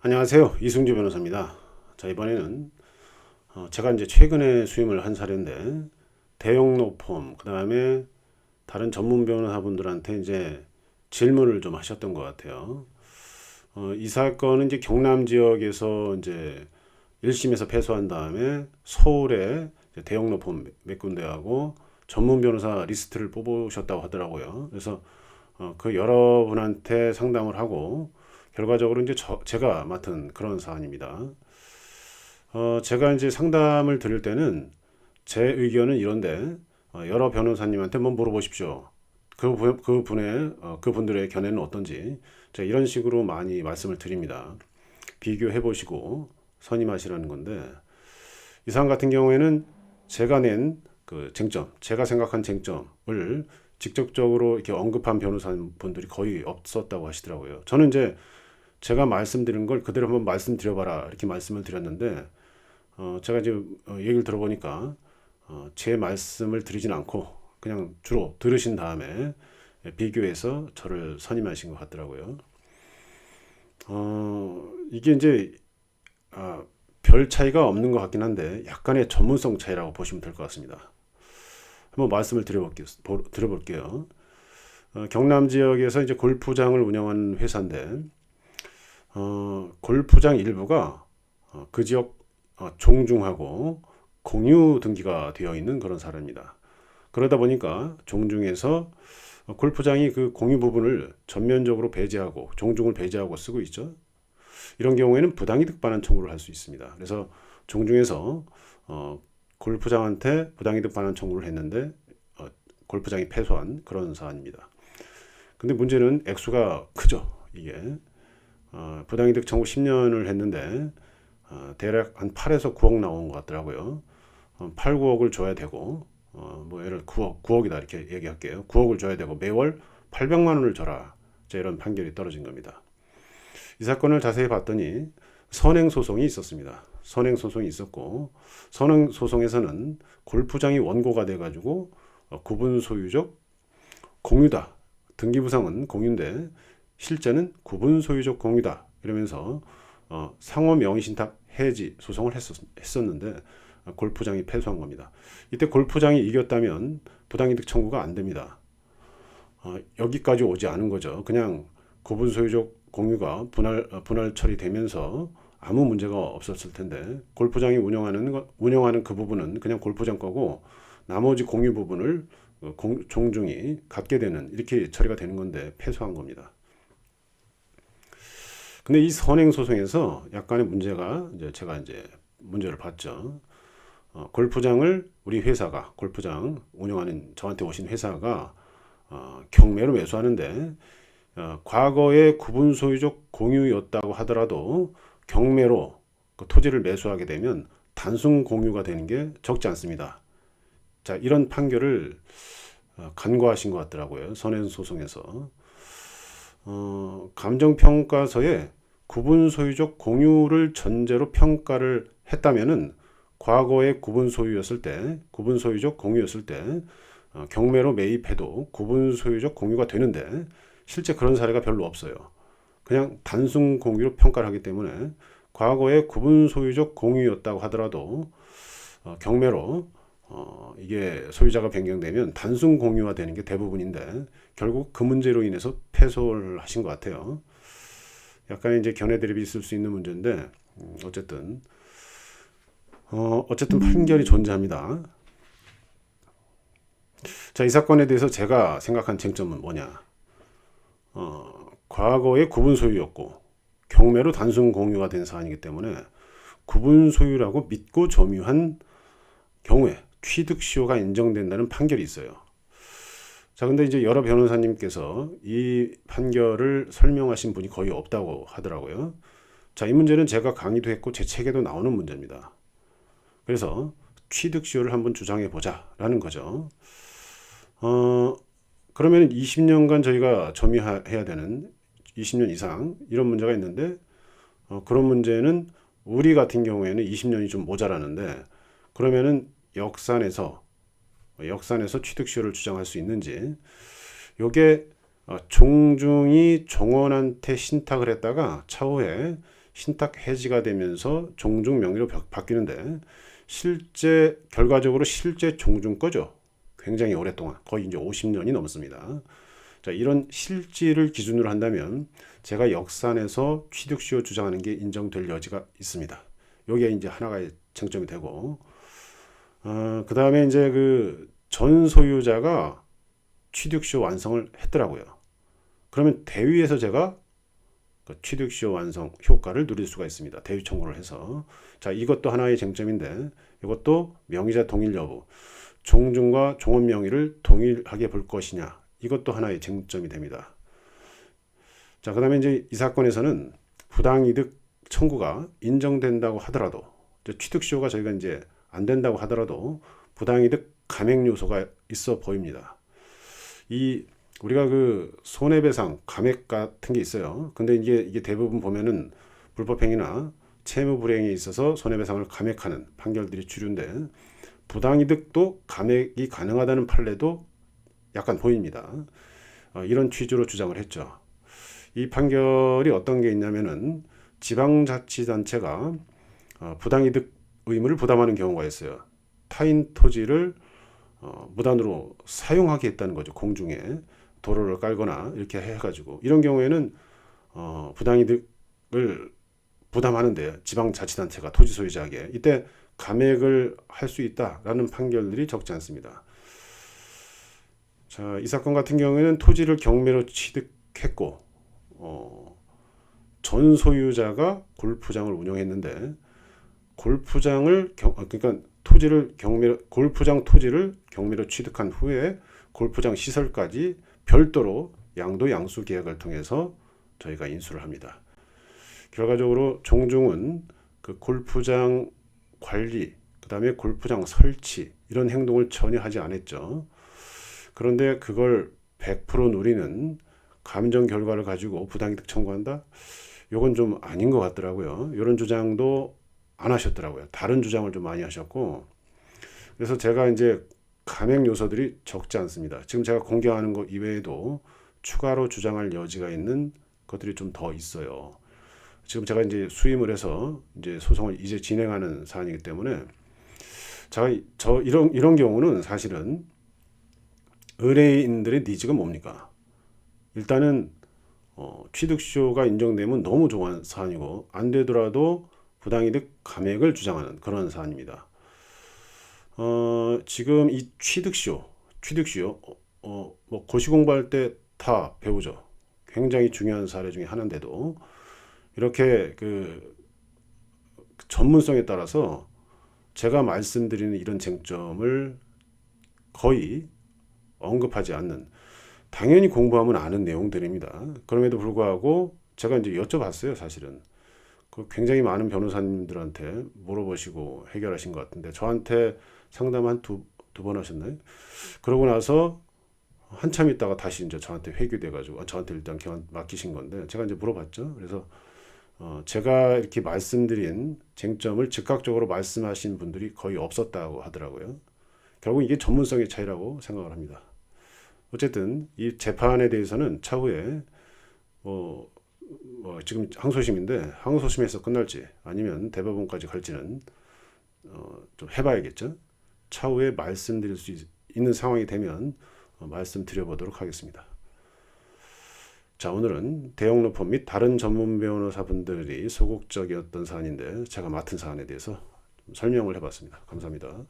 안녕하세요. 이승주 변호사입니다. 자, 이번에는 제가 이제 최근에 수임을 한 사례인데 대형 로펌, 그다음에 다른 전문 변호사분들한테 이제 질문을 좀 하셨던 것 같아요. 이 사건은 이제 경남 지역에서 이제 1심에서 패소한 다음에 서울에 이제 대형 로펌 몇 군데하고 전문 변호사 리스트를 뽑으셨다고 하더라고요. 그래서 그 여러분한테 상담을 하고 결과적으로 이제 제가 맡은 그런 사안입니다. 제가 이제 상담을 드릴 때는 제 의견은 이런데 여러 변호사님한테 한번 물어보십시오. 그분들의 견해는 어떤지 제가 이런 식으로 많이 말씀을 드립니다. 비교해 보시고 선임하시라는 건데 이 사안 같은 경우에는 제가 낸 그 쟁점, 제가 생각한 쟁점을 직접적으로 이렇게 언급한 변호사분들이 거의 없었다고 하시더라고요. 저는 이제 제가 말씀드린 걸 그대로 한번 말씀드려봐라 이렇게 말씀을 드렸는데 제가 이제 얘기를 들어보니까 제 말씀을 드리진 않고 그냥 주로 들으신 다음에 비교해서 저를 선임하신 것 같더라고요. 이게 이제 별 차이가 없는 것 같긴 한데 약간의 전문성 차이라고 보시면 될 것 같습니다. 한번 말씀을 드려볼게요. 경남 지역에서 이제 골프장을 운영하는 회사인데 골프장 일부가 그 지역 종중하고 공유 등기가 되어 있는 그런 사례입니다. 그러다 보니까 종중에서 골프장이 그 공유 부분을 전면적으로 배제하고 종중을 배제하고 쓰고 있죠. 이런 경우에는 부당이득 반환 청구를 할 수 있습니다. 그래서 종중에서 골프장한테 부당이득 반환 청구를 했는데 골프장이 패소한 그런 사안입니다. 근데 문제는 액수가 크죠. 이게 부당이득 청구 10년을 했는데 대략 한 8에서 9억 나온 것 같더라고요. 8, 9억을 줘야 되고 뭐 예를 9억이다 이렇게 얘기할게요. 9억을 줘야 되고 매월 800만 원을 줘라. 자, 이런 판결이 떨어진 겁니다. 이 사건을 자세히 봤더니 선행 소송이 있었습니다. 선행 소송이 있었고 선행 소송에서는 골프장이 원고가 돼 가지고 구분 소유적 공유다. 등기부상은 공유인데 실제는 구분 소유적 공유다. 이러면서 상호 명의신탁 해지 소송을 했었는데 골프장이 패소한 겁니다. 이때 골프장이 이겼다면 부당이득 청구가 안 됩니다. 여기까지 오지 않은 거죠. 그냥 구분 소유적 공유가 분할 처리되면서 아무 문제가 없었을 텐데 골프장이 운영하는 그 부분은 그냥 골프장 거고 나머지 공유 부분을 종중이 갖게 되는 이렇게 처리가 되는 건데 패소한 겁니다. 근데 이 선행 소송에서 약간의 문제가 이제 제가 이제 문제를 봤죠. 골프장을 우리 회사가 골프장 운영하는 저한테 오신 회사가 경매로 매수하는데 과거에 구분 소유적 공유였다고 하더라도 경매로 그 토지를 매수하게 되면 단순 공유가 되는 게 적지 않습니다. 자, 이런 판결을 간과하신 것 같더라고요. 선행 소송에서 감정평가서에 구분 소유적 공유를 전제로 평가를 했다면은 과거에 구분 소유였을 때, 구분 소유적 공유였을 때 경매로 매입해도 구분 소유적 공유가 되는데 실제 그런 사례가 별로 없어요. 그냥 단순 공유로 평가를 하기 때문에 과거에 구분 소유적 공유였다고 하더라도 경매로 이게 소유자가 변경되면 단순 공유화 되는 게 대부분인데 결국 그 문제로 인해서 패소를 하신 것 같아요. 약간 이제 견해 대립이 있을 수 있는 문제인데 어쨌든 판결이 존재합니다. 자, 이 사건에 대해서 제가 생각한 쟁점은 뭐냐? 과거에 구분 소유였고 경매로 단순 공유가 된 사안이기 때문에 구분 소유라고 믿고 점유한 경우에 취득시효가 인정된다는 판결이 있어요. 자, 근데 이제 여러 변호사님께서 이 판결을 설명하신 분이 거의 없다고 하더라고요. 자, 이 문제는 제가 강의도 했고 제 책에도 나오는 문제입니다. 그래서 취득시효를 한번 주장해 보자라는 거죠. 그러면 20년간 저희가 점유해야 되는 20년 이상 이런 문제가 있는데 그런 문제는 우리 같은 경우에는 20년이 좀 모자라는데 그러면은 역산에서 취득시효를 주장할 수 있는지 요게 종중이 종원한테 신탁을 했다가 차후에 신탁 해지가 되면서 종중 명의로 바뀌는데 실제 결과적으로 실제 종중 거죠. 굉장히 오랫동안 거의 이제 50년이 넘습니다. 자, 이런 실질을 기준으로 한다면 제가 역산에서 취득시효 주장하는 게 인정될 여지가 있습니다. 여기에 이제 하나가 쟁점이 되고, 그 다음에 이제 그 전 소유자가 취득시효 완성을 했더라고요. 그러면 대위에서 제가 그 취득시효 완성 효과를 누릴 수가 있습니다. 대위 청구를 해서. 자, 이것도 하나의 쟁점인데, 이것도 명의자 동일 여부, 종중과 종업 명의를 동일하게 볼 것이냐, 이것도 하나의 쟁점이 됩니다. 자, 그 다음에 이제 이 사건에서는 부당이득 청구가 인정된다고 하더라도, 취득시효가 저희가 이제 안 된다고 하더라도 부당이득 감액 요소가 있어 보입니다. 우리가 그 손해배상 감액 같은 게 있어요. 근데 이게 대부분 보면은 불법행위나 채무불이행에 있어서 손해배상을 감액하는 판결들이 주류인데, 부당이득도 감액이 가능하다는 판례도 약간 보입니다. 이런 취지로 주장을 했죠. 이 판결이 어떤 게 있냐면은 지방자치단체가 부당이득 의무를 부담하는 경우가 있어요. 타인 토지를 무단으로 사용하게 했다는 거죠. 공중에 도로를 깔거나 이렇게 해가지고, 이런 경우에는 부당이득을 부담하는데 지방자치단체가 토지 소유자에게 이때 감액을 할 수 있다라는 판결들이 적지 않습니다. 자, 이 사건 같은 경우에는 토지를 경매로 취득했고 전 소유자가 골프장을 운영했는데 그러니까 골프장 토지를 경매로 취득한 후에 골프장 시설까지 별도로 양도 양수 계약을 통해서 저희가 인수를 합니다. 결과적으로 종중은 그 골프장 관리, 그 다음에 골프장 설치, 이런 행동을 전혀 하지 않았죠. 그런데 그걸 100% 누리는 감정 결과를 가지고 부당이득 청구한다? 이건 좀 아닌 것 같더라고요. 이런 주장도 안 하셨더라고요. 다른 주장을 좀 많이 하셨고, 그래서 제가 이제 감액 요소들이 적지 않습니다. 지금 제가 공개하는 것 이외에도 추가로 주장할 여지가 있는 것들이 좀 더 있어요. 지금 제가 이제 수임을 해서 이제 소송을 이제 진행하는 사안이기 때문에, 이런 경우는 사실은 의뢰인들의 니즈가 뭡니까? 일단은 취득시효가 인정되면 너무 좋은 사안이고, 안 되더라도 부당이득 감액을 주장하는 그런 사안입니다. 지금 이 취득시효, 뭐 고시 공부할 때 다 배우죠. 굉장히 중요한 사례 중에 하나인데도 이렇게 그 전문성에 따라서 제가 말씀드리는 이런 쟁점을 거의 언급하지 않는, 당연히 공부하면 아는 내용들입니다. 그럼에도 불구하고 제가 이제 여쭤봤어요. 사실은 굉장히 많은 변호사님들한테 물어보시고 해결하신 것 같은데, 저한테 상담 한 두 번 하셨나요? 그러고 나서 한참 있다가 다시 이제 저한테 회귀돼 가지고 저한테 일단 맡기신 건데, 제가 이제 물어봤죠. 그래서 제가 이렇게 말씀드린 쟁점을 즉각적으로 말씀하신 분들이 거의 없었다고 하더라고요. 결국 이게 전문성의 차이라고 생각을 합니다. 어쨌든 이 재판에 대해서는 차후에 지금 항소심인데 항소심에서 끝날지 아니면 대법원까지 갈지는 좀 해봐야겠죠. 차후에 말씀드릴 수 있는 상황이 되면 말씀드려보도록 하겠습니다. 자, 오늘은 대형로펌 및 다른 전문 변호사분들이 소극적이었던 사안인데 제가 맡은 사안에 대해서 설명을 해봤습니다. 감사합니다.